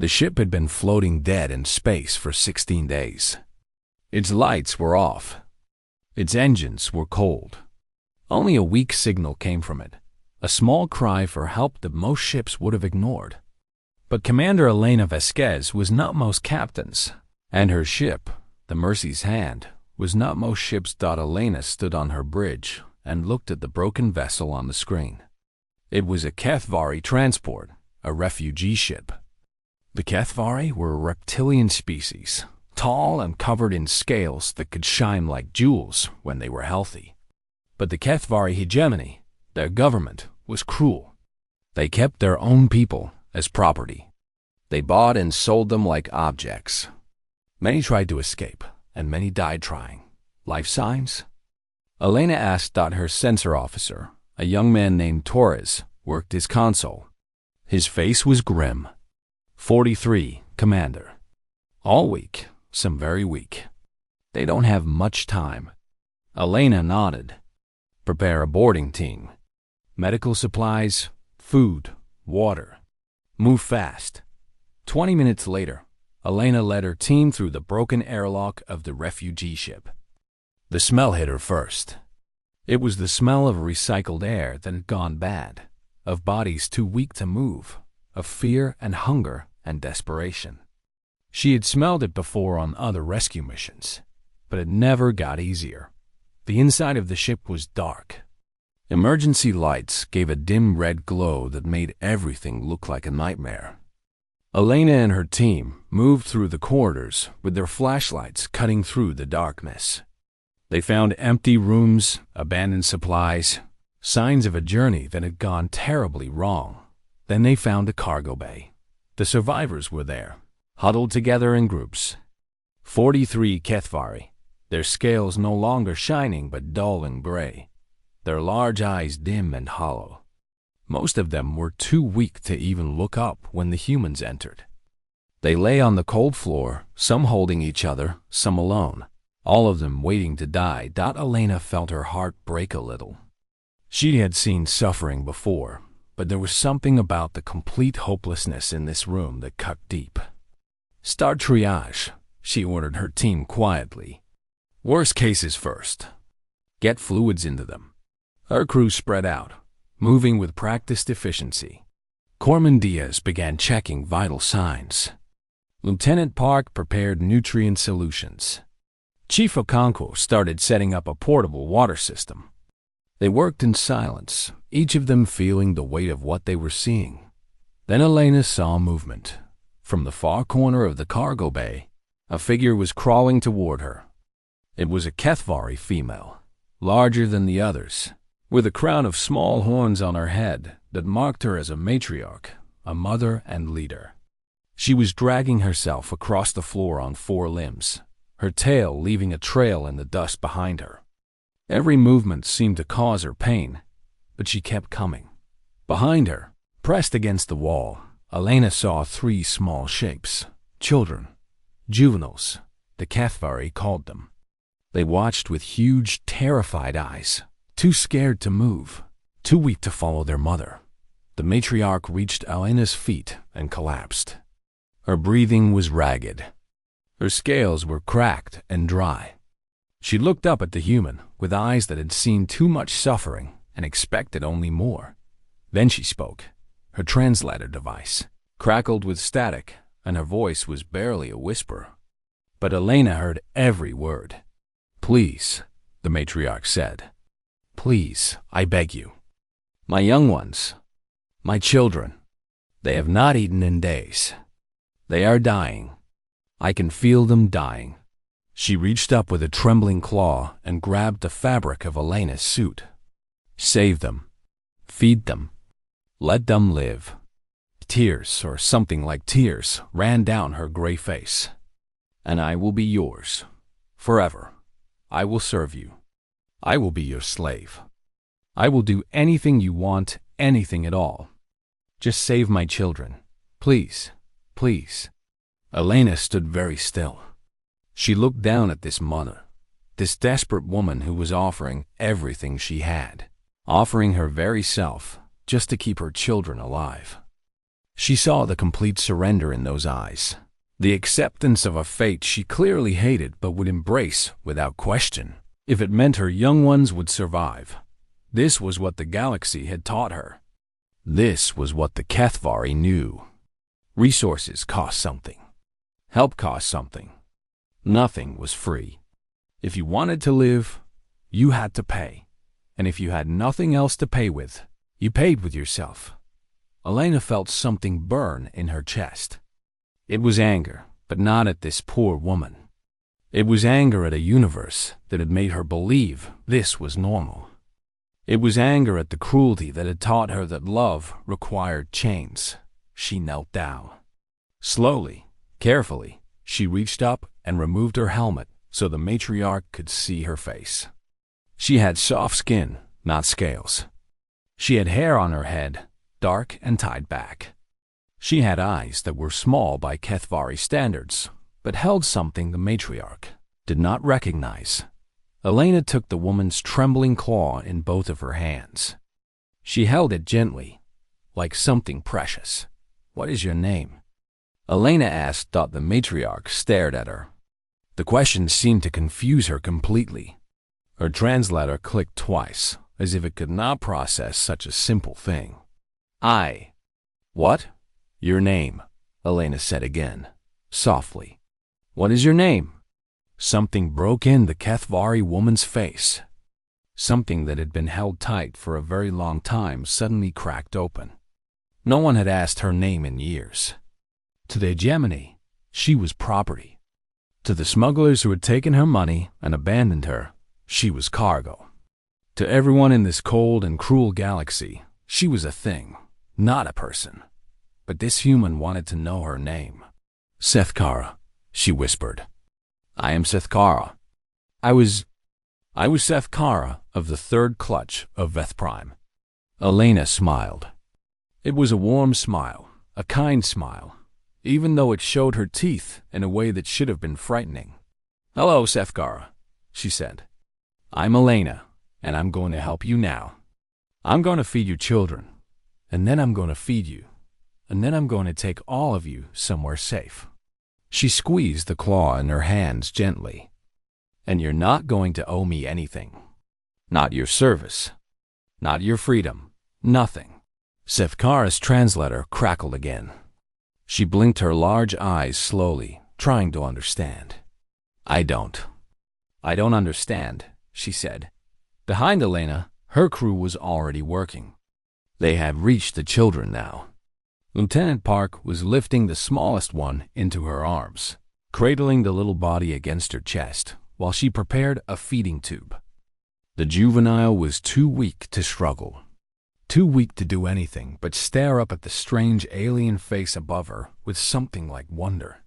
The ship had been floating dead in space for 16 days. Its lights were off. Its engines were cold. Only a weak signal came from it, a small cry for help that most ships would have ignored. But Commander Elena Vasquez was not most captains, and her ship, the Mercy's Hand, was not most ships. Elena stood on her bridge and looked at the broken vessel on the screen. It was a HFY transport, a refugee ship. The HFY were a reptilian species, tall and covered in scales that could shine like jewels when they were healthy. But the HFY hegemony, their government, was cruel. They kept their own people as property. They bought and sold them like objects. Many tried to escape, and many died trying. Life signs? Elena asked. Her sensor officer, a young man named Torres, worked his console. His face was grim. 43, Commander. All weak, some very weak. They don't have much time. Elena nodded. Prepare a boarding team. Medical supplies, food, water. Move fast. 20 minutes later, Elena led her team through the broken airlock of the refugee ship. The smell hit her first. It was the smell of recycled air that had gone bad, of bodies too weak to move, of fear and hunger and desperation. She had smelled it before on other rescue missions, but it never got easier. The inside of the ship was dark. Emergency lights gave a dim red glow that made everything look like a nightmare. Elena and her team moved through the corridors with their flashlights cutting through the darkness. They found empty rooms, abandoned supplies, signs of a journey that had gone terribly wrong. Then they found a cargo bay. The survivors were there, huddled together in groups. 43 HFY, their scales no longer shining but dull and gray, their large eyes dim and hollow. Most of them were too weak to even look up when the humans entered. They lay on the cold floor, some holding each other, some alone, all of them waiting to die. Elena felt her heart break a little. She had seen suffering before, but there was something about the complete hopelessness in this room that cut deep. Start triage, she ordered her team quietly. Worst cases first. Get fluids into them. Her crew spread out, moving with practiced efficiency. Corman Diaz began checking vital signs. Lieutenant Park prepared nutrient solutions. Chief Okonkwo started setting up a portable water system. They worked in silence, each of them feeling the weight of what they were seeing. Then Elena saw movement. From the far corner of the cargo bay, a figure was crawling toward her. It was a HFY female, larger than the others, with a crown of small horns on her head that marked her as a matriarch, a mother and leader. She was dragging herself across the floor on 4 limbs, her tail leaving a trail in the dust behind her. Every movement seemed to cause her pain, but she kept coming. Behind her, pressed against the wall, Elena saw 3 small shapes, children, juveniles, the HFY called them. They watched with huge, terrified eyes, too scared to move, too weak to follow their mother. The matriarch reached Elena's feet and collapsed. Her breathing was ragged. Her scales were cracked and dry. She looked up at the human with eyes that had seen too much suffering and expected only more. Then she spoke. Her translator device crackled with static, and her voice was barely a whisper. But Elena heard every word. "Please," the matriarch said. "Please, I beg you. My young ones, my children, they have not eaten in days. They are dying. I can feel them dying." She reached up with a trembling claw and grabbed the fabric of Elena's suit. "Save them. Feed them. Let them live." Tears, or something like tears, ran down her gray face. "And I will be yours. Forever. I will serve you. I will be your slave. I will do anything you want, anything at all. Just save my children. Please, please." Elena stood very still. She looked down at this mother, this desperate woman who was offering everything she had, offering her very self just to keep her children alive. She saw the complete surrender in those eyes, the acceptance of a fate she clearly hated but would embrace without question, if it meant her young ones would survive. This was what the galaxy had taught her. This was what the Kethvari knew. Resources cost something. Help cost something. Nothing was free. If you wanted to live, you had to pay. And if you had nothing else to pay with, you paid with yourself. Elena felt something burn in her chest. It was anger, but not at this poor woman. It was anger at a universe that had made her believe this was normal. It was anger at the cruelty that had taught her that love required chains. She knelt down. Slowly, carefully, she reached up and removed her helmet so the matriarch could see her face. She had soft skin, not scales. She had hair on her head, dark and tied back. She had eyes that were small by Kethvari standards, but held something the matriarch did not recognize. Elena took the woman's trembling claw in both of her hands. She held it gently, like something precious. "What is your name?" Elena asked. The matriarch stared at her. The question seemed to confuse her completely. Her translator clicked twice, as if it could not process such a simple thing. What? Your name, Elena said again, softly. "What is your name?" Something broke in the Kethvari woman's face. Something that had been held tight for a very long time suddenly cracked open. No one had asked her name in years. To the hegemony, she was property. To the smugglers who had taken her money and abandoned her, she was cargo. To everyone in this cold and cruel galaxy, she was a thing, not a person. But this human wanted to know her name. "Sethkara," she whispered. "I am Sethkara. I was Sethkara of the third clutch of Veth Prime." Elena smiled. It was a warm smile, a kind smile, even though it showed her teeth in a way that should have been frightening. "Hello, Sethkara," she said. "I'm Elena, and I'm going to help you now. I'm going to feed your children, and then I'm going to feed you, and then I'm going to take all of you somewhere safe." She squeezed the claw in her hands gently. "And you're not going to owe me anything. Not your service. Not your freedom. Nothing." Sethkara's translator crackled again. She blinked her large eyes slowly, trying to understand. I don't understand," she said. Behind Elena, her crew was already working. They had reached the children now. Lieutenant Park was lifting the smallest one into her arms, cradling the little body against her chest while she prepared a feeding tube. The juvenile was too weak to struggle, too weak to do anything but stare up at the strange alien face above her with something like wonder.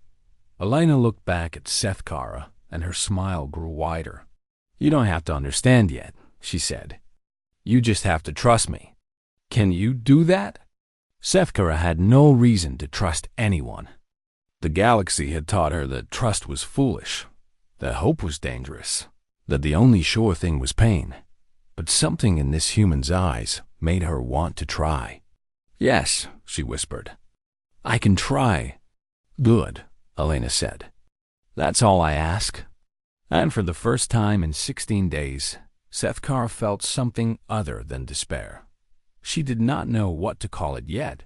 Elena looked back at Sethkara, and her smile grew wider. "You don't have to understand yet," she said. "You just have to trust me." "Can you do that?" Sethkara had no reason to trust anyone. The galaxy had taught her that trust was foolish, that hope was dangerous, that the only sure thing was pain. But something in this human's eyes made her want to try. "Yes," she whispered. "I can try." "Good," Elena said. "That's all I ask." And for the first time in 16 days, Sethkara felt something other than despair. She did not know what to call it yet,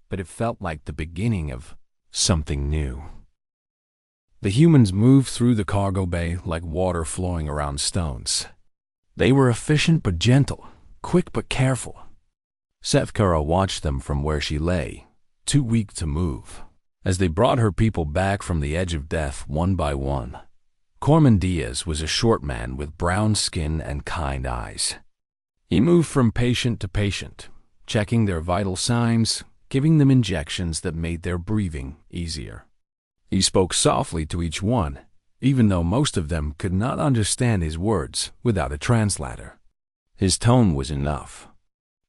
but it felt like the beginning of something new. The humans moved through the cargo bay like water flowing around stones. They were efficient but gentle, quick but careful. Sethkara watched them from where she lay, too weak to move, as they brought her people back from the edge of death one by one. Corman Diaz was a short man with brown skin and kind eyes. He moved from patient to patient, checking their vital signs, giving them injections that made their breathing easier. He spoke softly to each one, even though most of them could not understand his words without a translator. His tone was enough.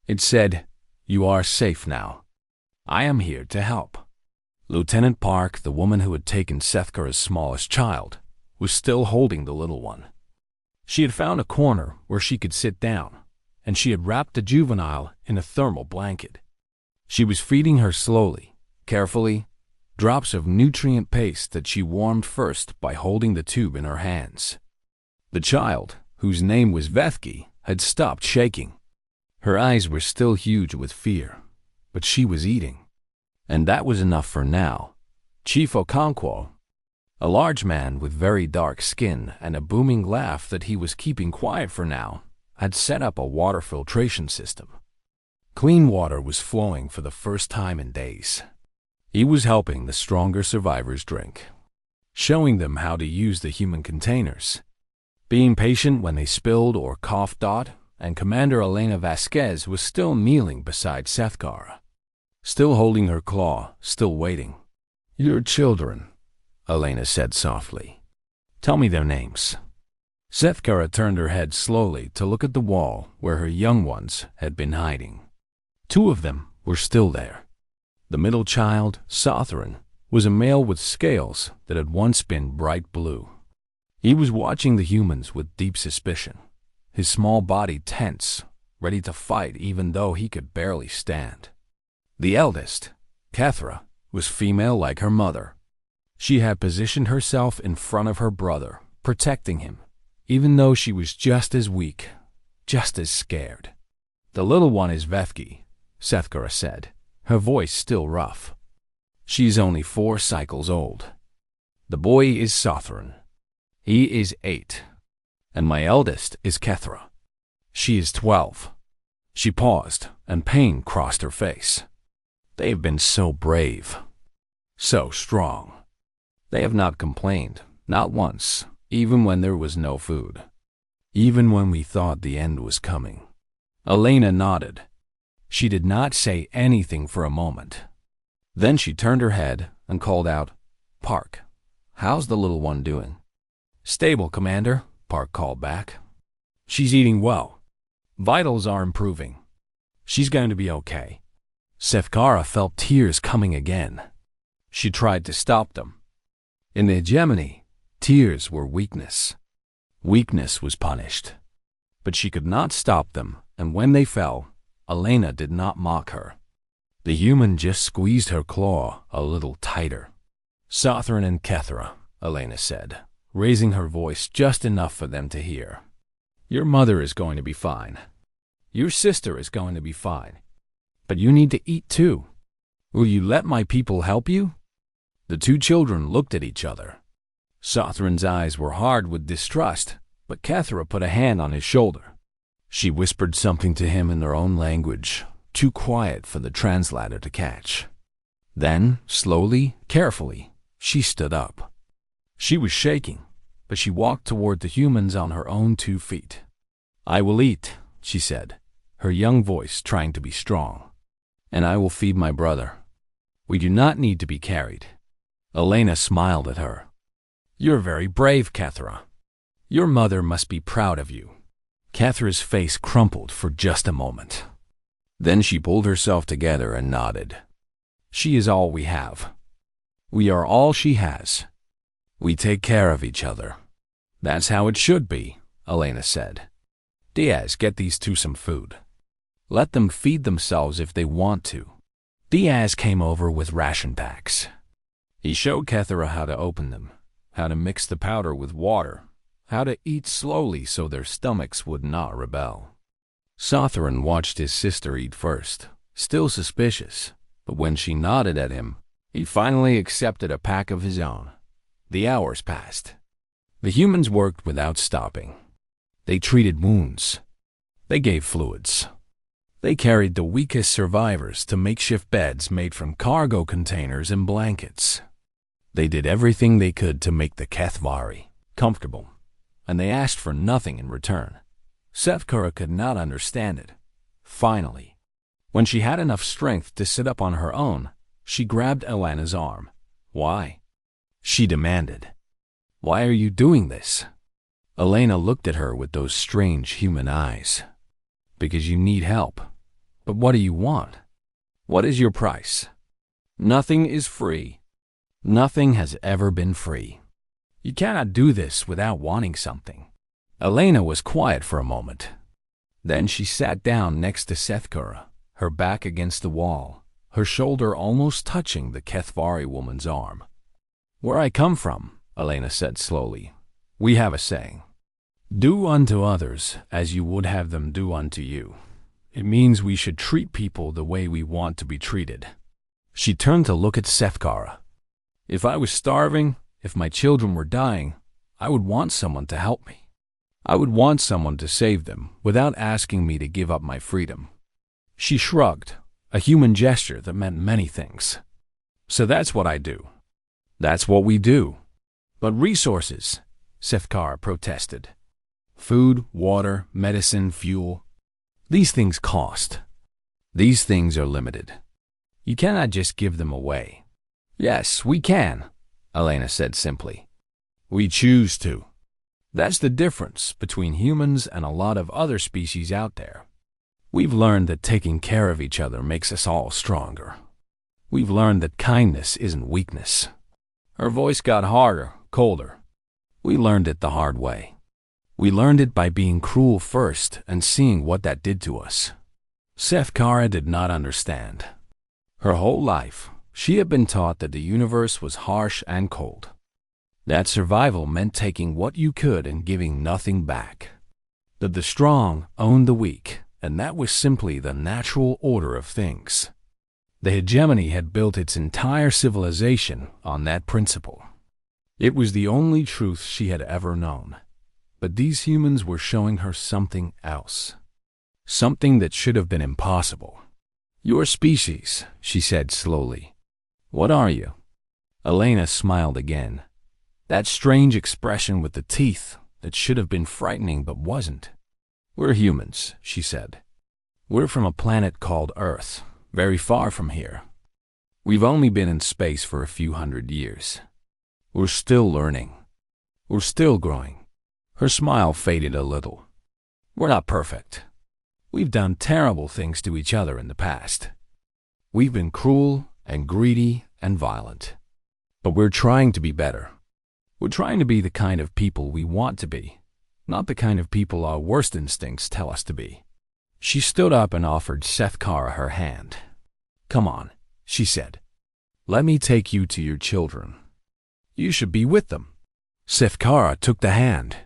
It said, "You are safe now. I am here to help." Lieutenant Park, the woman who had taken Sethkara's smallest child, was still holding the little one. She had found a corner where she could sit down, and she had wrapped the juvenile in a thermal blanket. She was feeding her slowly, Carefully, drops of nutrient paste that she warmed first by holding the tube in her hands. The child, whose name was Vethki, had stopped shaking. Her eyes were still huge with fear, but she was eating. And that was enough for now. Chief Okonkwo, a large man with very dark skin and a booming laugh that he was keeping quiet for now, had set up a water filtration system. Clean water was flowing for the first time in days. He was helping the stronger survivors drink, showing them how to use the human containers, being patient when they spilled or coughed out, and Commander Elena Vasquez was still kneeling beside Sethkara, still holding her claw, still waiting. "Your children," Elena said softly. "Tell me their names." Sethkara turned her head slowly to look at the wall where her young ones had been hiding. Two of them were still there. The middle child, Sotheron, was a male with scales that had once been bright blue. He was watching the humans with deep suspicion, his small body tense, ready to fight even though he could barely stand. The eldest, Kethra, was female like her mother. She had positioned herself in front of her brother, protecting him, even though she was just as weak, just as scared. "The little one is Vethki," Sethkara said, her voice still rough. "She's only 4 cycles old. The boy is Sotheron. He is 8. And my eldest is Kethra. She is 12. She paused, and pain crossed her face. "They have been so brave, so strong. They have not complained, not once, even when there was no food, even when we thought the end was coming." Elena nodded. She did not say anything for a moment. Then she turned her head and called out, "Park, how's the little one doing?" "Stable, Commander," Park called back. "She's eating well. Vitals are improving. She's going to be okay." Sethkara felt tears coming again. She tried to stop them. In the hegemony, tears were weakness. Weakness was punished. But she could not stop them, and when they fell, Elena did not mock her. The human just squeezed her claw a little tighter. "Sotheron and Kethra," Elena said, raising her voice just enough for them to hear. "Your mother is going to be fine. Your sister is going to be fine. But you need to eat too. Will you let my people help you?" The two children looked at each other. Sotheron's eyes were hard with distrust, but Kethra put a hand on his shoulder. She whispered something to him in their own language, too quiet for the translator to catch. Then, slowly, carefully, she stood up. She was shaking, but she walked toward the humans on her own 2 feet. "I will eat," she said, her young voice trying to be strong. "And I will feed my brother. We do not need to be carried." Elena smiled at her. "You're very brave, Kethra. Your mother must be proud of you." Kethra's face crumpled for just a moment. Then she pulled herself together and nodded. "She is all we have. We are all she has. We take care of each other." "That's how it should be," Elena said. "Diaz, get these two some food. Let them feed themselves if they want to." Diaz came over with ration packs. He showed Kethra how to open them, how to mix the powder with water, how to eat slowly so their stomachs would not rebel. Sotheron watched his sister eat first, still suspicious, but when she nodded at him, he finally accepted a pack of his own. The hours passed. The humans worked without stopping. They treated wounds. They gave fluids. They carried the weakest survivors to makeshift beds made from cargo containers and blankets. They did everything they could to make the Kethvari comfortable, and they asked for nothing in return. Sethkara could not understand it. Finally, when she had enough strength to sit up on her own, she grabbed Elena's arm. "Why?" she demanded. "Why are you doing this?" Elena looked at her with those strange human eyes. "Because you need help. But what do you want? What is your price? Nothing is free. Nothing has ever been free. You cannot do this without wanting something." Elena was quiet for a moment. Then she sat down next to Sethkara, her back against the wall, her shoulder almost touching the Kethvari woman's arm. "Where I come from," Elena said slowly, "we have a saying. Do unto others as you would have them do unto you. It means we should treat people the way we want to be treated." She turned to look at Sefkara. "If I was starving, if my children were dying, I would want someone to help me. I would want someone to save them without asking me to give up my freedom." She shrugged, a human gesture that meant many things. "So that's what I do. That's what we do." "But resources," Sefkara protested. "Food, water, medicine, fuel. These things cost. These things are limited. You cannot just give them away." "Yes, we can," Elena said simply. "We choose to. That's the difference between humans and a lot of other species out there. We've learned that taking care of each other makes us all stronger. We've learned that kindness isn't weakness." Her voice got harder, colder. "We learned it the hard way. We learned it by being cruel first and seeing what that did to us." Sefkara did not understand. Her whole life, she had been taught that the universe was harsh and cold. That survival meant taking what you could and giving nothing back. That the strong owned the weak, and that was simply the natural order of things. The hegemony had built its entire civilization on that principle. It was the only truth she had ever known. But these humans were showing her something else. Something that should have been impossible. "Your species," she said slowly. "What are you?" Elena smiled again. That strange expression with the teeth that should have been frightening but wasn't. "We're humans," she said. "We're from a planet called Earth, very far from here. We've only been in space for a few hundred years. We're still learning. We're still growing." Her smile faded a little. "We're not perfect. We've done terrible things to each other in the past. We've been cruel and greedy and violent. But we're trying to be better. We're trying to be the kind of people we want to be, not the kind of people our worst instincts tell us to be." She stood up and offered Sefkara her hand. "Come on," she said. "Let me take you to your children. You should be with them." Sefkara took the hand.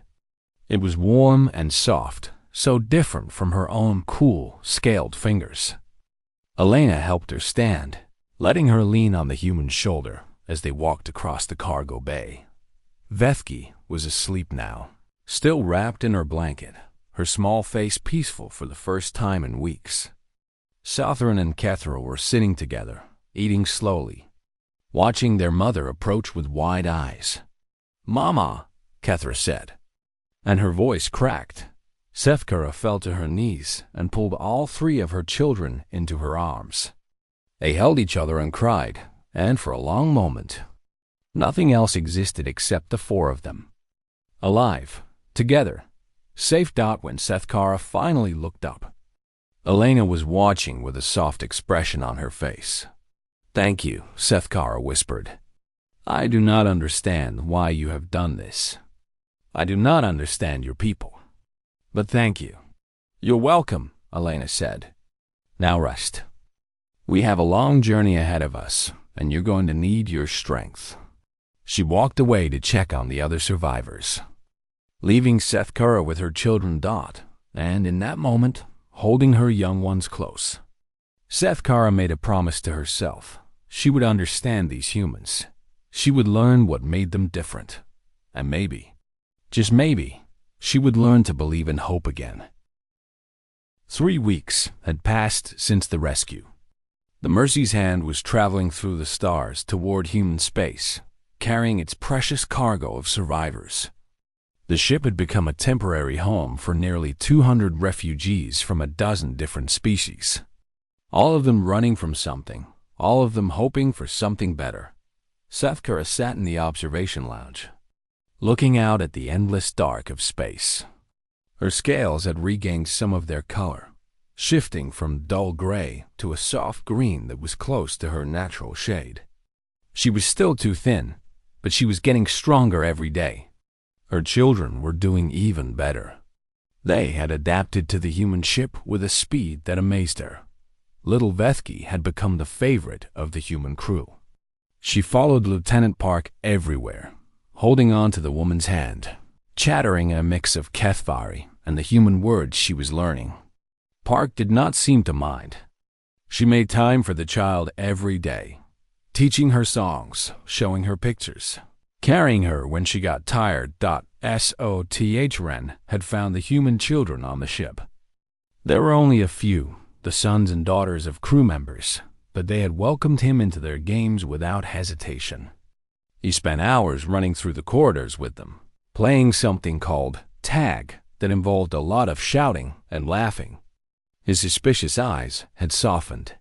It was warm and soft, so different from her own cool, scaled fingers. Elena helped her stand, letting her lean on the human's shoulder as they walked across the cargo bay. Vethki was asleep now, still wrapped in her blanket, her small face peaceful for the first time in weeks. Southern and Kethra were sitting together, eating slowly, watching their mother approach with wide eyes. "Mama," Kethra said, and her voice cracked. Sefkara fell to her knees and pulled all three of her children into her arms. They held each other and cried, and for a long moment, nothing else existed except the four of them. Alive, together, safe. When Sefkara finally looked up, Elena was watching with a soft expression on her face. "Thank you," Sefkara whispered. "I do not understand why you have done this. I do not understand your people. But thank you." "You're welcome," Elena said. "Now rest. We have a long journey ahead of us, and you're going to need your strength." She walked away to check on the other survivors, leaving Sefkara with her children Dot, and in that moment, holding her young ones close. Sefkara made a promise to herself. She would understand these humans. She would learn what made them different. And maybe, just maybe, she would learn to believe in hope again. 3 weeks had passed since the rescue. The Mercy's Hand was traveling through the stars toward human space, carrying its precious cargo of survivors. The ship had become a temporary home for nearly 200 refugees from a dozen different species. All of them running from something, all of them hoping for something better. Sefkara sat in the observation lounge, looking out at the endless dark of space. Her scales had regained some of their color, shifting from dull gray to a soft green that was close to her natural shade. She was still too thin, but she was getting stronger every day. Her children were doing even better. They had adapted to the human ship with a speed that amazed her. little Vethki had become the favorite of the human crew. She followed Lieutenant Park everywhere, holding on to the woman's hand, chattering a mix of Kethvari and the human words she was learning. Park did not seem to mind. She made time for the child every day, teaching her songs, showing her pictures, carrying her when she got tired. Ren had found the human children on the ship. There were only a few, the sons and daughters of crew members, but they had welcomed him into their games without hesitation. He spent hours running through the corridors with them, playing something called tag that involved a lot of shouting and laughing. His suspicious eyes had softened.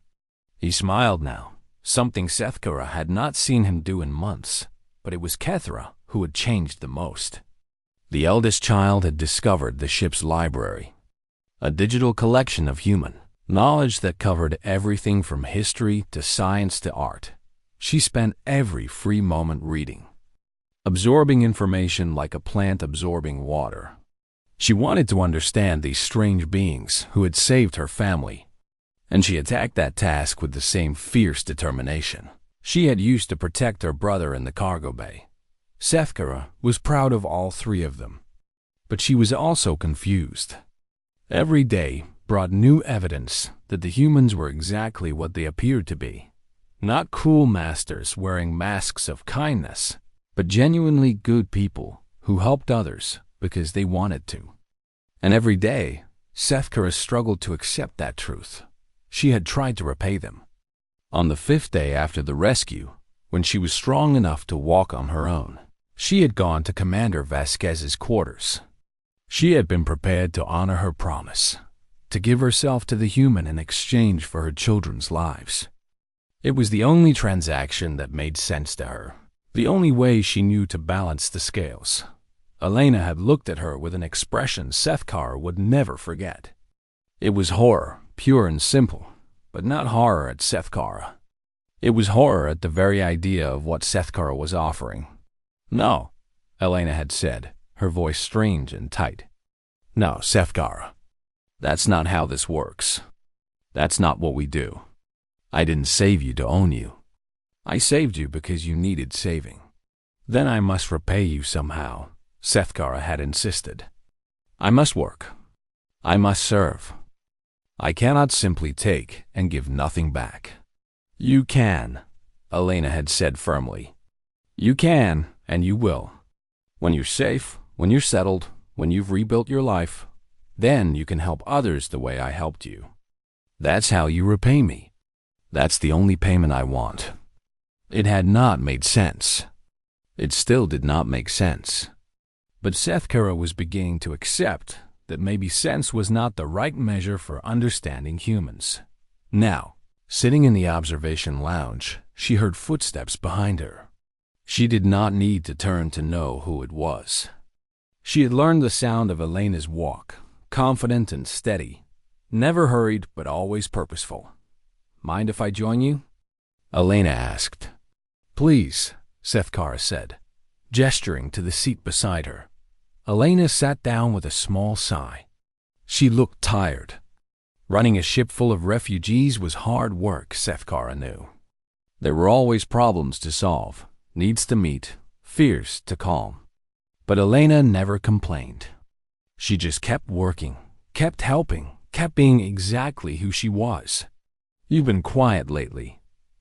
He smiled now, something Sethkara had not seen him do in months, but it was Kethra who had changed the most. The eldest child had discovered the ship's library, a digital collection of human knowledge that covered everything from history to science to art. She spent every free moment reading, absorbing information like a plant absorbing water. She wanted to understand these strange beings who had saved her family, and she attacked that task with the same fierce determination she had used to protect her brother in the cargo bay. Sethkara was proud of all three of them, but she was also confused. Every day brought new evidence that the humans were exactly what they appeared to be. Not cruel masters wearing masks of kindness, but genuinely good people who helped others because they wanted to. And every day, Sethkara struggled to accept that truth. She had tried to repay them. On the 5th day after the rescue, when she was strong enough to walk on her own, she had gone to Commander Vasquez's quarters. She had been prepared to honor her promise, to give herself to the human in exchange for her children's lives. It was the only transaction that made sense to her, the only way she knew to balance the scales. Elena had looked at her with an expression Sethkara would never forget. It was horror, pure and simple, but not horror at Sethkara. It was horror at the very idea of what Sethkara was offering. "No," Elena had said, her voice strange and tight. "No, Sethkara. That's not how this works. That's not what we do. I didn't save you to own you. I saved you because you needed saving. Then I must repay you somehow," Sethkara had insisted. "I must work. I must serve. I cannot simply take and give nothing back." "You can," Elena had said firmly. "You can, and you will. When you're safe, when you're settled, when you've rebuilt your life, then you can help others the way I helped you. That's how you repay me. That's the only payment I want." It had not made sense. It still did not make sense. But Sethkara was beginning to accept that maybe sense was not the right measure for understanding humans. Now, sitting in the observation lounge, she heard footsteps behind her. She did not need to turn to know who it was. She had learned the sound of Elena's walk, confident and steady, never hurried but always purposeful. "Mind if I join you?" Elena asked. "Please," Sethkara said, gesturing to the seat beside her. Elena sat down with a small sigh. She looked tired. Running a ship full of refugees was hard work, Sethkara knew. There were always problems to solve, needs to meet, fears to calm. But Elena never complained. She just kept working, kept helping, kept being exactly who she was. "You've been quiet lately,"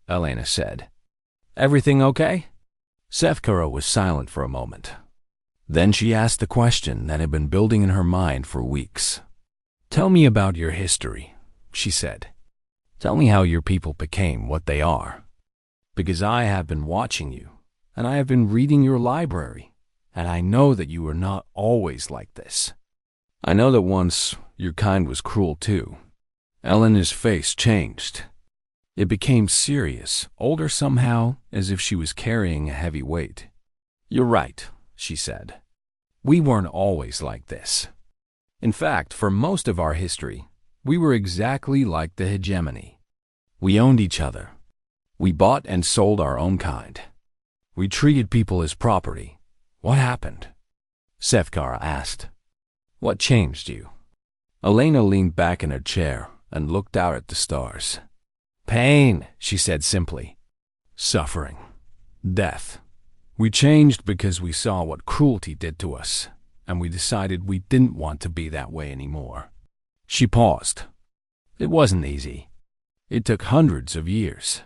Elena said. "Everything okay?" Sethkara was silent for a moment. Then she asked the question that had been building in her mind for weeks. "Tell me about your history," she said. "Tell me how your people became what they are. Because I have been watching you, and I have been reading your library, and I know that you were not always like this. I know that once your kind was cruel too." Elena's face changed. It became serious, older somehow, as if she was carrying a heavy weight. "You're right," she said. "We weren't always like this. In fact, for most of our history, we were exactly like the hegemony. We owned each other. We bought and sold our own kind. We treated people as property. What happened?" Sethkara asked. "What changed you?" Elena leaned back in her chair and looked out at the stars. Pain, she said simply. Suffering. Death. We changed because we saw what cruelty did to us, and we decided we didn't want to be that way anymore. She paused. It wasn't easy. It took hundreds of years.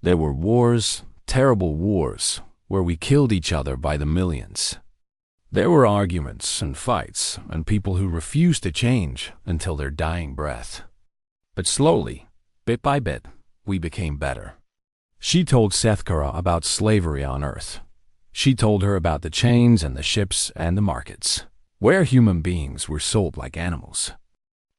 There were wars, terrible wars, where we killed each other by the millions. There were arguments and fights and people who refused to change until their dying breath. But slowly, bit by bit, we became better. She told Sethkara about slavery on Earth. She told her about the chains and the ships and the markets, where human beings were sold like animals.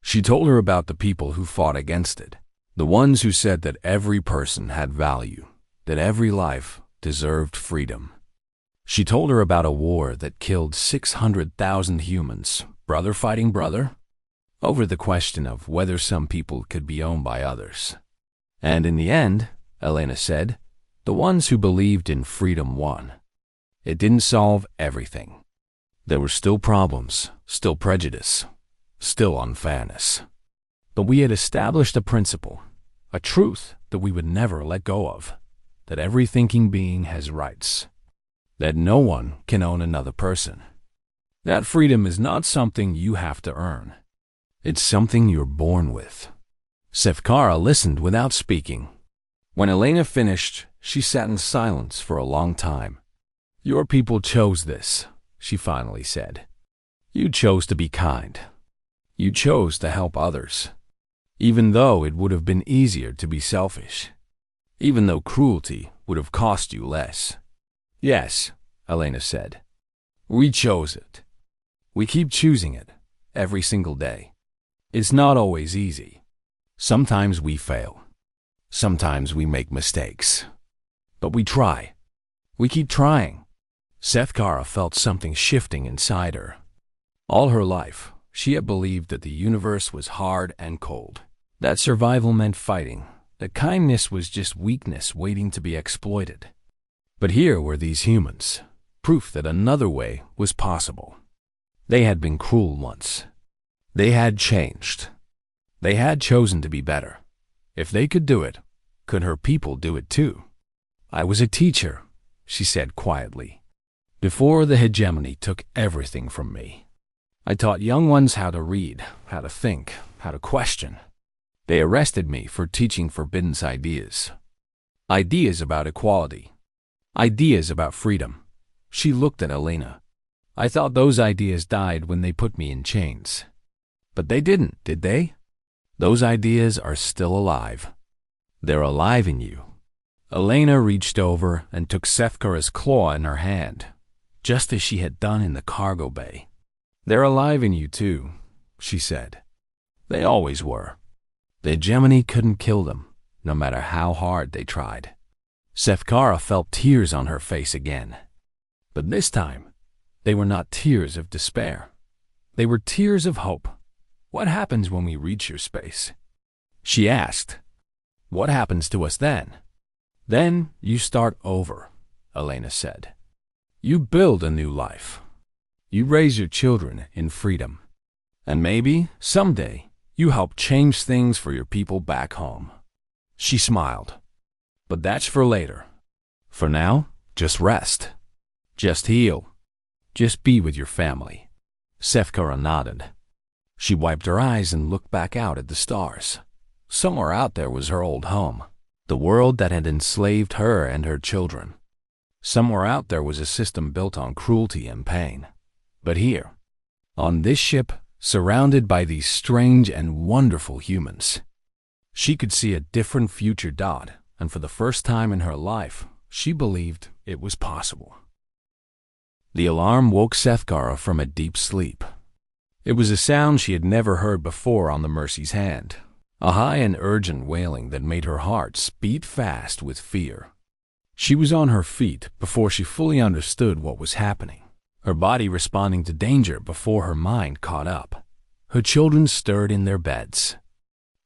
She told her about the people who fought against it, the ones who said that every person had value, that every life deserved freedom. She told her about a war that killed 600,000 humans, brother fighting brother, over the question of whether some people could be owned by others. And in the end, Elena said, the ones who believed in freedom won. It didn't solve everything. There were still problems, still prejudice, still unfairness. But we had established a principle, a truth that we would never let go of, that every thinking being has rights, that no one can own another person. That freedom is not something you have to earn. It's something you're born with. Sethkara listened without speaking. When Elena finished, she sat in silence for a long time. Your people chose this, she finally said. You chose to be kind. You chose to help others, even though it would have been easier to be selfish, even though cruelty would have cost you less. Yes, Elena said. We chose it. We keep choosing it every single day. It's not always easy. Sometimes we fail. Sometimes we make mistakes. But we try. We keep trying. Sethkara felt something shifting inside her. All her life, she had believed that the universe was hard and cold, that survival meant fighting, that kindness was just weakness waiting to be exploited. But here were these humans, proof that another way was possible. They had been cruel once. They had changed. They had chosen to be better. If they could do it, could her people do it too? I was a teacher, she said quietly, before the hegemony took everything from me. I taught young ones how to read, how to think, how to question. They arrested me for teaching forbidden ideas. Ideas about equality. Ideas about freedom. She looked at Elena. I thought those ideas died when they put me in chains. But they didn't, did they? Those ideas are still alive. They're alive in you. Elena reached over and took Sethkara's claw in her hand, just as she had done in the cargo bay. They're alive in you too, she said. They always were. The hegemony couldn't kill them, no matter how hard they tried. Sethkara felt tears on her face again. But this time, they were not tears of despair. They were tears of hope. What happens when we reach your space? She asked. What happens to us then? Then you start over, Elena said. You build a new life. You raise your children in freedom. And maybe, someday, you help change things for your people back home. She smiled. But that's for later. For now, just rest. Just heal. Just be with your family. Sethkara nodded. She wiped her eyes and looked back out at the stars. Somewhere out there was her old home, the world that had enslaved her and her children. Somewhere out there was a system built on cruelty and pain. But here, on this ship, surrounded by these strange and wonderful humans, she could see a different future dot, and for the first time in her life, she believed it was possible. The alarm woke Sethkara from a deep sleep. It was a sound she had never heard before on the Mercy's hand, a high and urgent wailing that made her heart beat fast with fear. She was on her feet before she fully understood what was happening, her body responding to danger before her mind caught up. Her children stirred in their beds.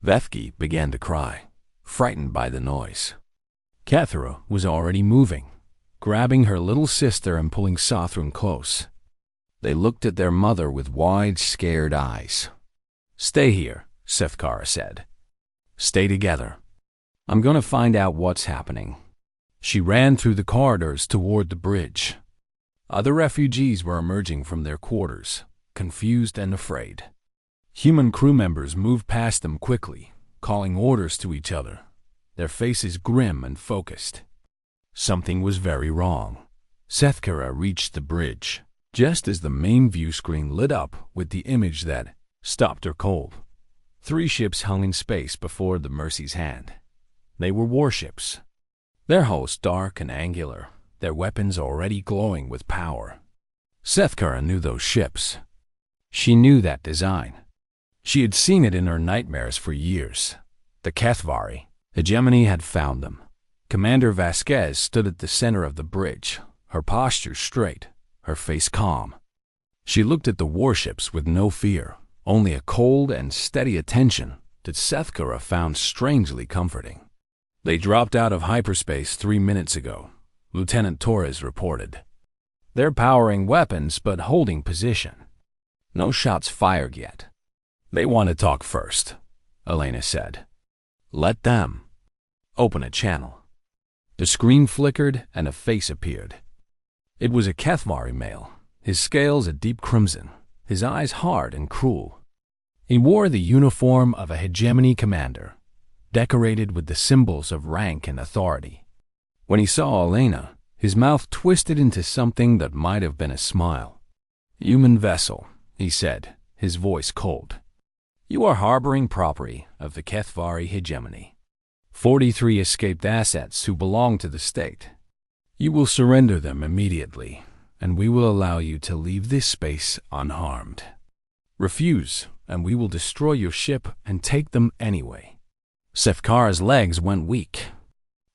Vethki began to cry, frightened by the noise. Kethera was already moving, grabbing her little sister and pulling Sothrun close. They looked at their mother with wide, scared eyes. Stay here, Sethkara said. Stay together. I'm gonna find out what's happening. She ran through the corridors toward the bridge. Other refugees were emerging from their quarters, confused and afraid. Human crew members moved past them quickly, calling orders to each other, their faces grim and focused. Something was very wrong. Sethkara reached the bridge, just as the main view screen lit up with the image that stopped her cold. 3 ships hung in space before the Mercy's hand. They were warships, their hulls dark and angular, their weapons already glowing with power. Sethkara knew those ships. She knew that design. She had seen it in her nightmares for years. The Kethvari hegemony had found them. Commander Vasquez stood at the center of the bridge, her posture straight, her face calm. She looked at the warships with no fear, only a cold and steady attention that Sethkara found strangely comforting. They dropped out of hyperspace 3 minutes ago, Lieutenant Torres reported. They're powering weapons but holding position. No shots fired yet. They want to talk first, Elena said. Let them. Open a channel. The screen flickered and a face appeared. It was a Kethvari male, his scales a deep crimson, his eyes hard and cruel. He wore the uniform of a hegemony commander, decorated with the symbols of rank and authority. When he saw Elena, his mouth twisted into something that might have been a smile. Human vessel, he said, his voice cold. You are harboring property of the Kethvari hegemony. 43 escaped assets who belong to the state. You will surrender them immediately, and we will allow you to leave this space unharmed. Refuse, and we will destroy your ship and take them anyway. Sethkara's legs went weak.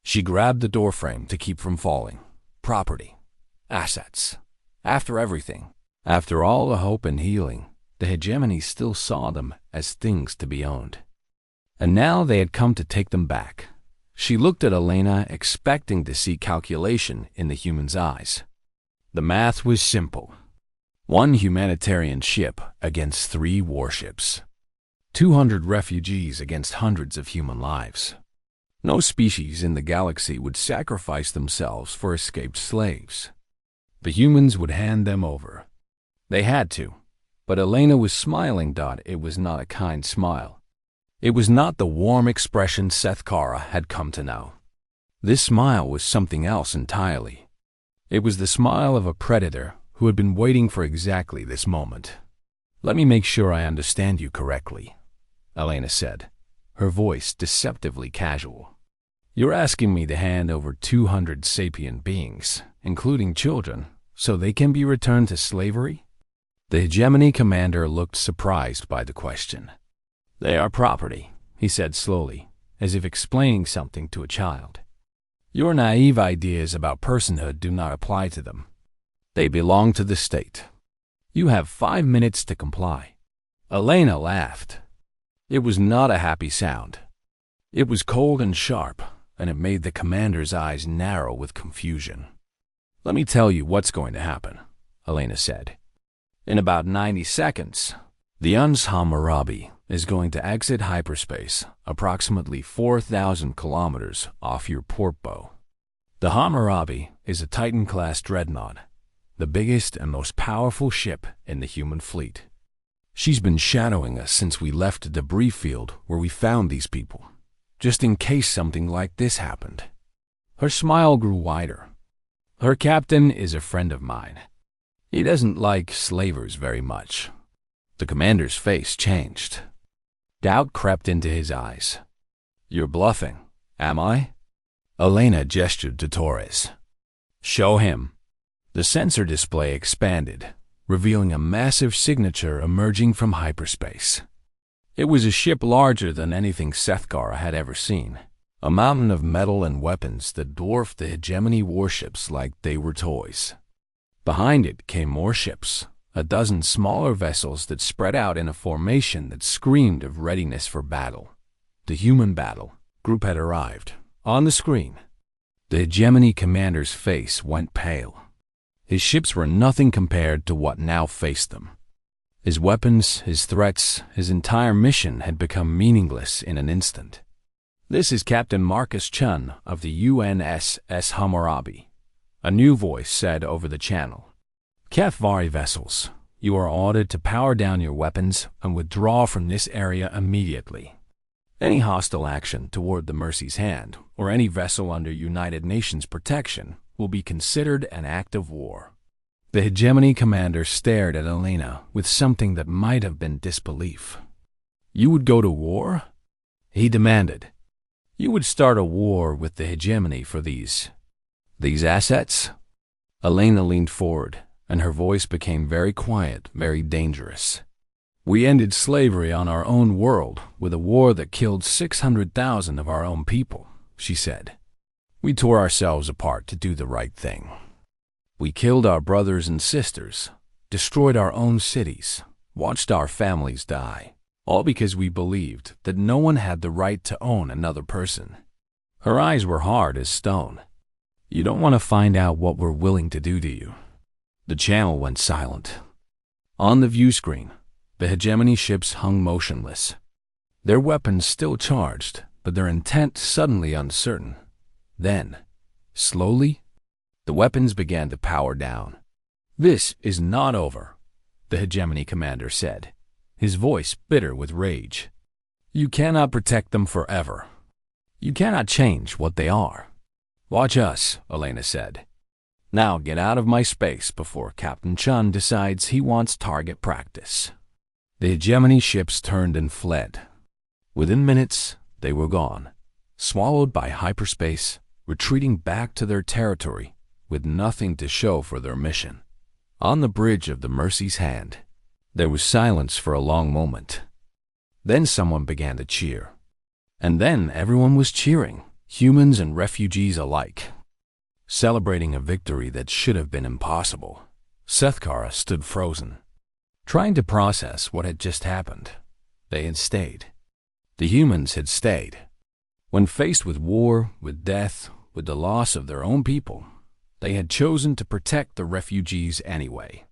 She grabbed the doorframe to keep from falling. Property. Assets. After everything. After all the hope and healing, the hegemony still saw them as things to be owned. And now they had come to take them back. She looked at Elena, expecting to see calculation in the human's eyes. The math was simple. 1 humanitarian ship against 3 warships. 200 refugees against hundreds of human lives. No species in the galaxy would sacrifice themselves for escaped slaves. The humans would hand them over. They had to, but Elena was smiling. It was not a kind smile. It was not the warm expression Sethkara had come to know. This smile was something else entirely. It was the smile of a predator who had been waiting for exactly this moment. Let me make sure I understand you correctly, Elena said, her voice deceptively casual. You're asking me to hand over 200 sapient beings, including children, so they can be returned to slavery? The hegemony commander looked surprised by the question. They are property, he said slowly, as if explaining something to a child. Your naive ideas about personhood do not apply to them. They belong to the state. You have 5 minutes to comply. Elena laughed. It was not a happy sound. It was cold and sharp, and it made the commander's eyes narrow with confusion. Let me tell you what's going to happen, Elena said. In about 90 seconds, the Uns Hammurabi is going to exit hyperspace approximately 4,000 kilometers off your port bow. The Hammurabi is a Titan-class dreadnought, the biggest and most powerful ship in the human fleet. She's been shadowing us since we left the debris field where we found these people, just in case something like this happened. Her smile grew wider. Her captain is a friend of mine. He doesn't like slavers very much. The commander's face changed. Doubt crept into his eyes. You're bluffing, am I? Elena gestured to Torres. Show him. The sensor display expanded, revealing a massive signature emerging from hyperspace. It was a ship larger than anything Sethkara had ever seen, a mountain of metal and weapons that dwarfed the hegemony warships like they were toys. Behind it came more ships, a dozen smaller vessels that spread out in a formation that screamed of readiness for battle. The human battle group had arrived. On the screen, the hegemony commander's face went pale. His ships were nothing compared to what now faced them. His weapons, his threats, his entire mission had become meaningless in an instant. This is Captain Marcus Chun of the UNSS Hammurabi, a new voice said over the channel. Cathvari vessels, you are ordered to power down your weapons and withdraw from this area immediately. Any hostile action toward the Mercy's Hand or any vessel under United Nations protection will be considered an act of war. The hegemony commander stared at Elena with something that might have been disbelief. You would go to war? He demanded. You would start a war with the hegemony for these assets? Elena leaned forward, and her voice became very quiet, very dangerous. We ended slavery on our own world with a war that killed 600,000 of our own people, she said. We tore ourselves apart to do the right thing. We killed our brothers and sisters, destroyed our own cities, watched our families die, all because we believed that no one had the right to own another person. Her eyes were hard as stone. You don't want to find out what we're willing to do to you. The channel went silent. On the view screen, the hegemony ships hung motionless. Their weapons still charged, but their intent suddenly uncertain. Then, slowly, the weapons began to power down. This is not over, the hegemony commander said, his voice bitter with rage. You cannot protect them forever. You cannot change what they are. Watch us, Elena said. Now get out of my space before Captain Chun decides he wants target practice. The hegemony ships turned and fled. Within minutes, they were gone, swallowed by hyperspace, retreating back to their territory with nothing to show for their mission. On the bridge of the Mercy's Hand, there was silence for a long moment. Then someone began to cheer. And then everyone was cheering, humans and refugees alike. Celebrating a victory that should have been impossible, Sethkara stood frozen, trying to process what had just happened. They had stayed. The humans had stayed. When faced with war, with death, with the loss of their own people, they had chosen to protect the refugees anyway.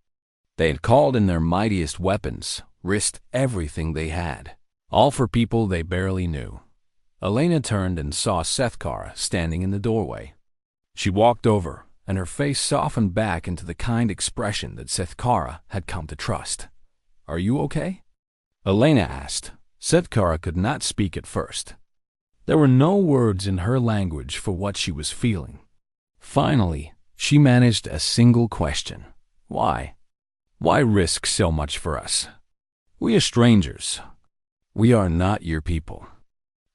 They had called in their mightiest weapons, risked everything they had, all for people they barely knew. Elena turned and saw Sethkara standing in the doorway. She walked over, and her face softened back into the kind expression that Sethkara had come to trust. Are you okay? Elena asked. Sethkara could not speak at first. There were no words in her language for what she was feeling. Finally, she managed a single question. Why? Why risk so much for us? We are strangers. We are not your people.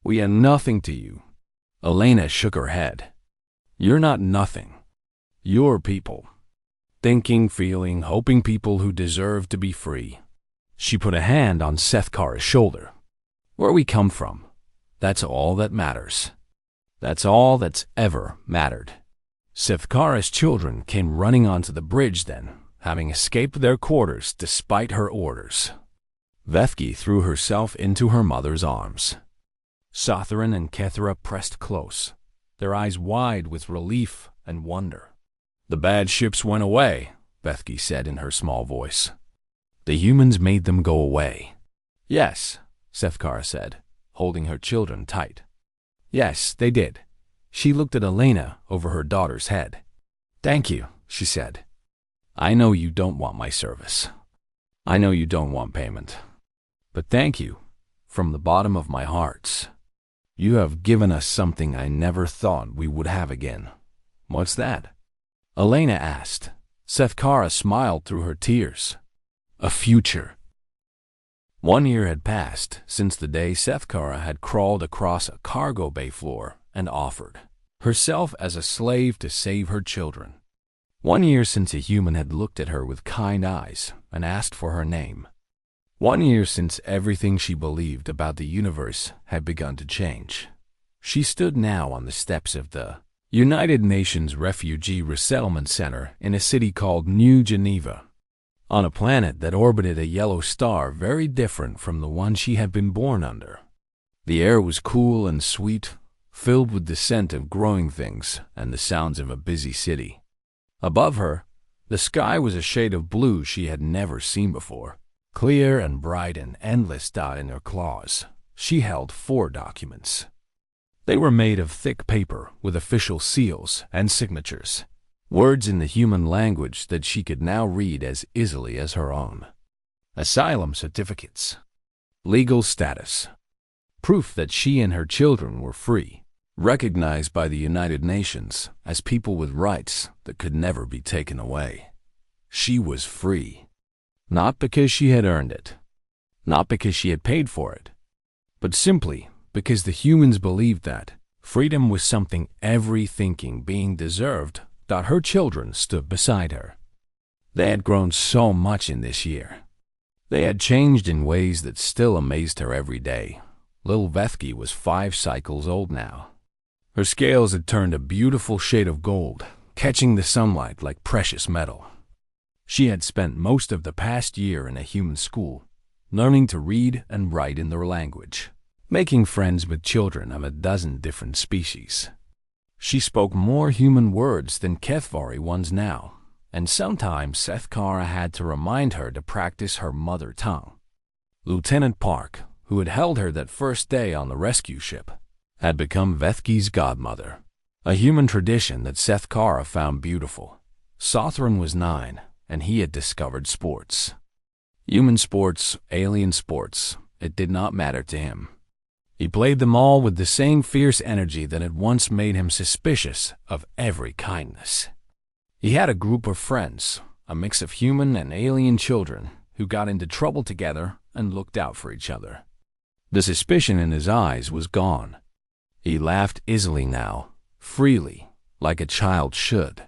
We are nothing to you. Elena shook her head. You're not nothing. You're people. Thinking, feeling, hoping people who deserve to be free. She put a hand on Sethkara's shoulder. Where we come from, that's all that matters. That's all that's ever mattered. Sethkara's children came running onto the bridge then, having escaped their quarters despite her orders. Vethki threw herself into her mother's arms. Sotharan and Kethra pressed close, their eyes wide with relief and wonder. The bad ships went away, Vethki said in her small voice. The humans made them go away. Yes, Sethkara said, holding her children tight. Yes, they did. She looked at Elena over her daughter's head. Thank you, she said. I know you don't want my service. I know you don't want payment. But thank you, from the bottom of my heart. You have given us something I never thought we would have again. What's that? Elena asked. Sethkara smiled through her tears. A future. 1 year had passed since the day Sethkara had crawled across a cargo bay floor and offered herself as a slave to save her children. 1 year since a human had looked at her with kind eyes and asked for her name. 1 year since everything she believed about the universe had begun to change. She stood now on the steps of the United Nations Refugee Resettlement Center in a city called New Geneva, on a planet that orbited a yellow star very different from the one she had been born under. The air was cool and sweet, filled with the scent of growing things and the sounds of a busy city. Above her, the sky was a shade of blue she had never seen before, clear and bright and endless dot in her claws. She held 4 documents. They were made of thick paper with official seals and signatures, words in the human language that she could now read as easily as her own. Asylum certificates, legal status, proof that she and her children were free, recognized by the United Nations as people with rights that could never be taken away. She was free, not because she had earned it, not because she had paid for it, but simply because the humans believed that freedom was something every thinking being deserved, that her children stood beside her. They had grown so much in this year. They had changed in ways that still amazed her every day. Little Vethki was 5 cycles old now. Her scales had turned a beautiful shade of gold, catching the sunlight like precious metal. She had spent most of the past year in a human school, learning to read and write in their language, making friends with children of a dozen different species. She spoke more human words than Kethvari ones now, and sometimes Sethkara had to remind her to practice her mother tongue. Lieutenant Park, who had held her that first day on the rescue ship, had become Vethki's godmother, a human tradition that Sethkara found beautiful. Sothran was 9, and he had discovered sports. Human sports, alien sports, it did not matter to him. He played them all with the same fierce energy that had once made him suspicious of every kindness. He had a group of friends, a mix of human and alien children, who got into trouble together and looked out for each other. The suspicion in his eyes was gone. He laughed easily now, freely, like a child should.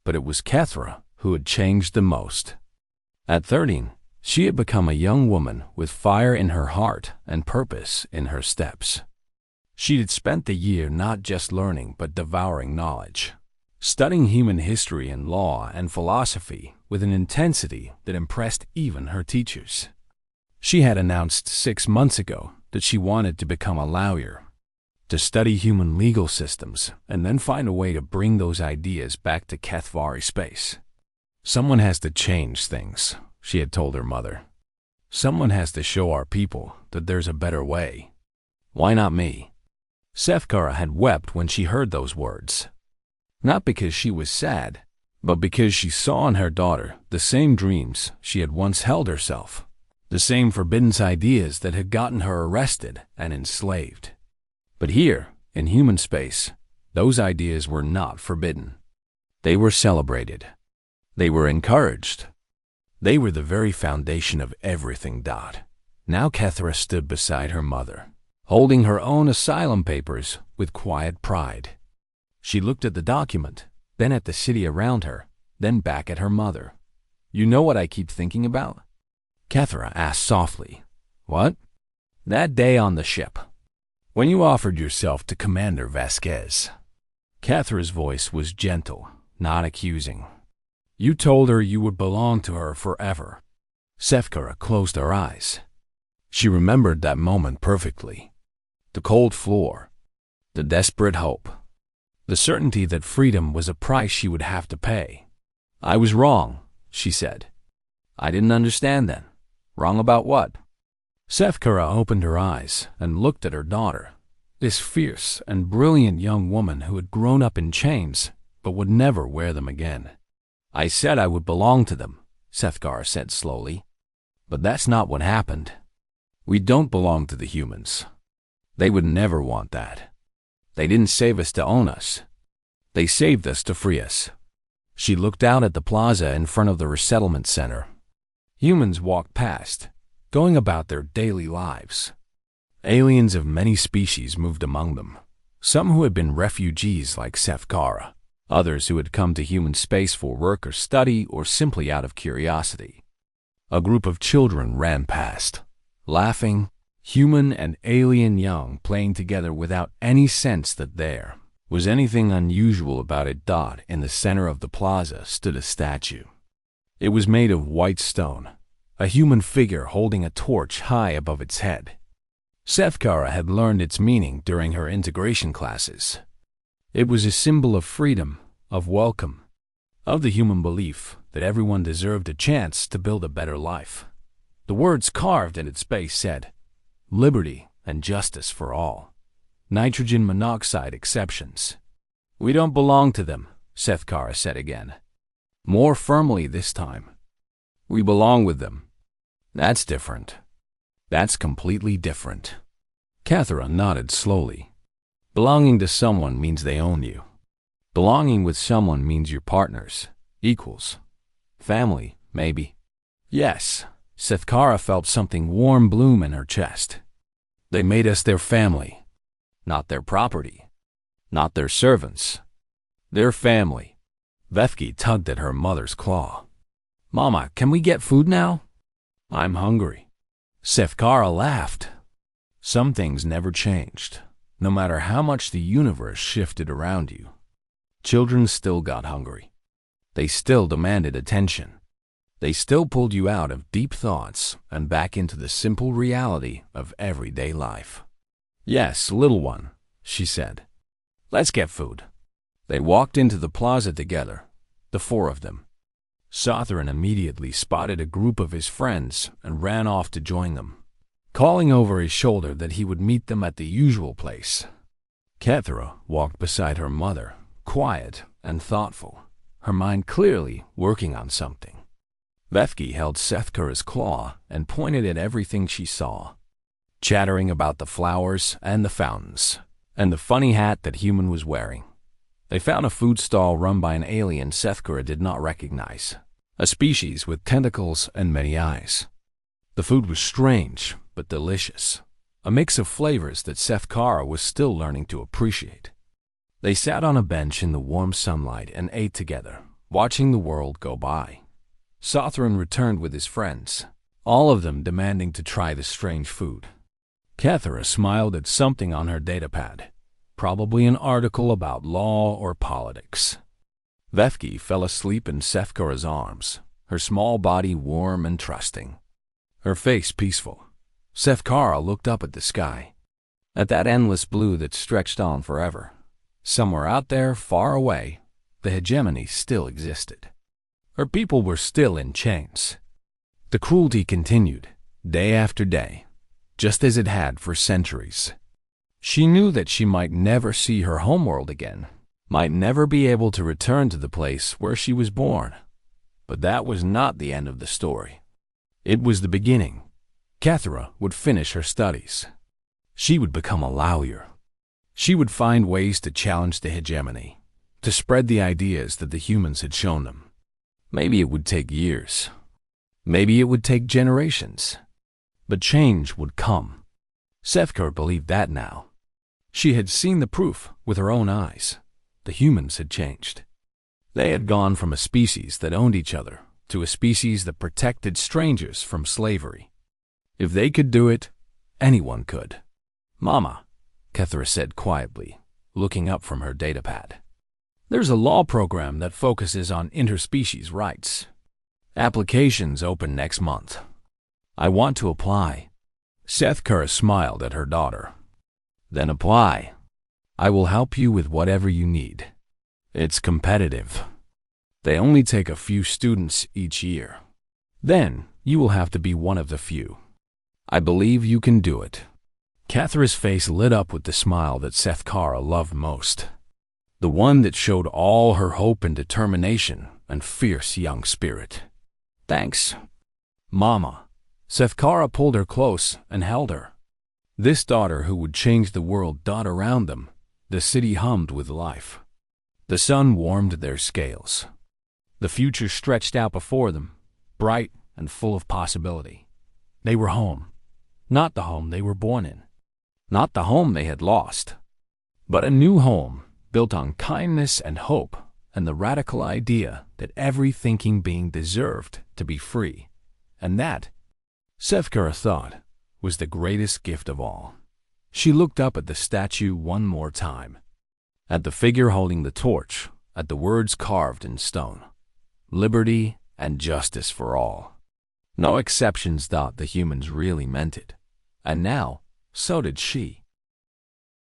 But it was Kethra who had changed the most. At 13, she had become a young woman with fire in her heart and purpose in her steps. She had spent the year not just learning but devouring knowledge, studying human history and law and philosophy with an intensity that impressed even her teachers. She had announced 6 months ago that she wanted to become a lawyer, to study human legal systems and then find a way to bring those ideas back to Kethvari space. Someone has to change things, she had told her mother. Someone has to show our people that there's a better way. Why not me? Sethkara had wept when she heard those words. Not because she was sad, but because she saw in her daughter the same dreams she had once held herself, the same forbidden ideas that had gotten her arrested and enslaved. But here, in human space, those ideas were not forbidden. They were celebrated. They were encouraged. They were the very foundation of everything. Now Kethra stood beside her mother, holding her own asylum papers with quiet pride. She looked at the document, then at the city around her, then back at her mother. "You know what I keep thinking about?" Kethra asked softly. "What?" "That day on the ship, when you offered yourself to Commander Vasquez." Kethra's voice was gentle, not accusing. "You told her you would belong to her forever." Sethkara closed her eyes. She remembered that moment perfectly. The cold floor, the desperate hope, the certainty that freedom was a price she would have to pay. "I was wrong," she said. "I didn't understand then." "Wrong about what?" Sethkara opened her eyes and looked at her daughter, this fierce and brilliant young woman who had grown up in chains but would never wear them again. "I said I would belong to them," Sethkara said slowly. "But that's not what happened. We don't belong to the humans. They would never want that. They didn't save us to own us. They saved us to free us." She looked out at the plaza in front of the resettlement center. Humans walked past, going about their daily lives. Aliens of many species moved among them, some who had been refugees like Sethkara, others who had come to human space for work or study or simply out of curiosity. A group of children ran past, laughing, human and alien young playing together without any sense that there was anything unusual about it. In the center of the plaza stood a statue. It was made of white stone, a human figure holding a torch high above its head. Sethkara had learned its meaning during her integration classes. It was a symbol of freedom, of welcome, of the human belief that everyone deserved a chance to build a better life. The words carved in its base said, "Liberty and justice for all." nitrogen monoxide exceptions. We don't belong to them, Sethkara said again. More firmly this time. We belong with them. That's different. That's completely different. Cathara nodded slowly. Belonging to someone means they own you. Belonging with someone means you're partners, equals. Family, maybe. Yes, Sethkara felt something warm bloom in her chest. They made us their family, not their property, not their servants. Their family. Vethki tugged at her mother's claw. Mama, can we get food now? I'm hungry. Sethkara laughed. Some things never changed, no matter how much the universe shifted around you. Children still got hungry. They still demanded attention. They still pulled you out of deep thoughts and back into the simple reality of everyday life. Yes, little one, she said. Let's get food. They walked into the plaza together, the four of them. Sothran immediately spotted a group of his friends and ran off to join them, calling over his shoulder that he would meet them at the usual place. Cathara walked beside her mother, quiet and thoughtful, her mind clearly working on something. Vethki held Sethkara's claw and pointed at everything she saw, chattering about the flowers and the fountains, and the funny hat that Human was wearing. They found a food stall run by an alien Sethkara did not recognize, a species with tentacles and many eyes. The food was strange but delicious, a mix of flavors that Sethkara was still learning to appreciate. They sat on a bench in the warm sunlight and ate together, watching the world go by. Sothran returned with his friends, all of them demanding to try the strange food. Cathara smiled at something on her datapad, probably an article about law or politics. Vethki fell asleep in Sethkara's arms, her small body warm and trusting, her face peaceful. Sethkara looked up at the sky, at that endless blue that stretched on forever. Somewhere out there, far away, the hegemony still existed. Her people were still in chains. The cruelty continued, day after day, just as it had for centuries. She knew that she might never see her homeworld again, might never be able to return to the place where she was born. But that was not the end of the story. It was the beginning. Cathara would finish her studies. She would become a lawyer. She would find ways to challenge the hegemony, to spread the ideas that the humans had shown them. Maybe it would take years. Maybe it would take generations. But change would come. Sethkara believed that now. She had seen the proof with her own eyes. The humans had changed. They had gone from a species that owned each other to a species that protected strangers from slavery. If they could do it, anyone could. Mama, Cathara said quietly, looking up from her datapad. There's a law program that focuses on interspecies rights. Applications open next month. I want to apply. Sethkara smiled at her daughter. Then apply. I will help you with whatever you need. It's competitive. They only take a few students each year. Then you will have to be one of the few. I believe you can do it. Cathara's face lit up with the smile that Sethkara loved most. The one that showed all her hope and determination and fierce young spirit. Thanks, Mama. Sethkara pulled her close and held her. This daughter who would change the world dot around them. The city hummed with life. The sun warmed their scales. The future stretched out before them, bright and full of possibility. They were home. Not the home they were born in. Not the home they had lost. But a new home built on kindness and hope and the radical idea that every thinking being deserved to be free. And that, Sethkara thought, was the greatest gift of all. She looked up at the statue one more time, at the figure holding the torch, at the words carved in stone. Liberty and justice for all. No exceptions thought the humans really meant it. And now, so did she.